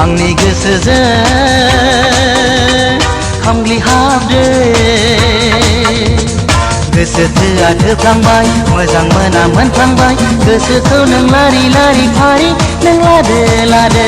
आंनि गोसोजों खामग्लि हाबदो गोसो थोआ थोफ्लांबाय मोजां मोना मोनफ्लांबाय गोसोखौ नों लारि लारि फारि नों लादो लादो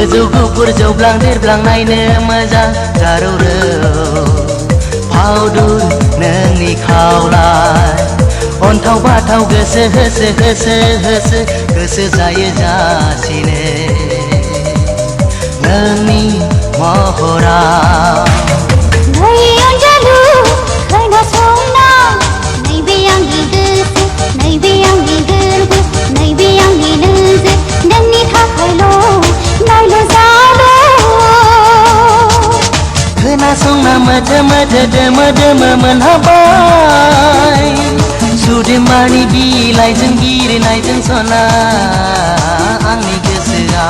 गोजौ गुफुर जौब्लां देरब्लां नायनो मोजां जारौरौ फावदुर नोंनि खावलाय अन्थाव बाथाव गोसो होसो होसो होसो गोसो जायो जासिनो नोंनि महराव खोनासंना मोथो मोथो दोमो दोमो मोनहाबाय सुदेमानि बिलाइजों बिरनायजों सना आंनि गोसोआ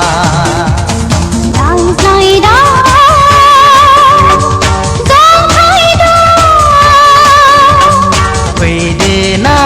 फैदो ना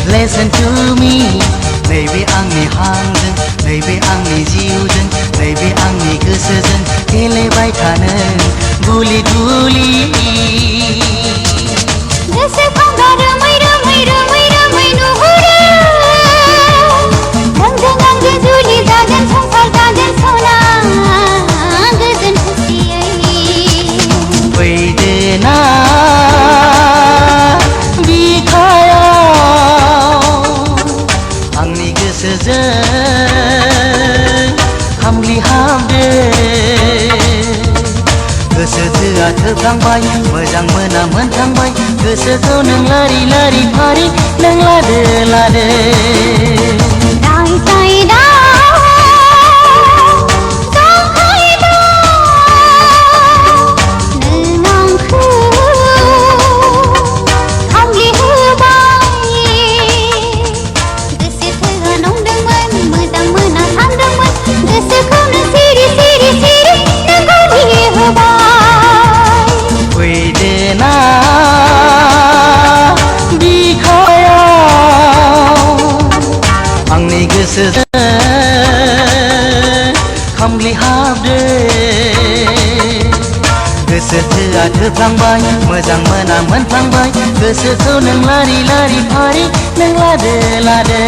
Listen to me नैबे आंनि हांजों नैबे आंनि जिउजों नैबे आंनि गोसोजों गेलेबाय थानो गुलि गुलि खामग्लि हाबदो गोसो थोआ थोफ्लांबाय मोजां मोना मोनफ्लांबाय गोसोखौ नों लारि लारि फारि नों लादो लादो खामग्लि हाबदो गोसो थोआ थोफ्लांबाय मोजां मोना मोनफ्लांबाय गोसोखौ नों लारि लारि फारि नों लादो लादो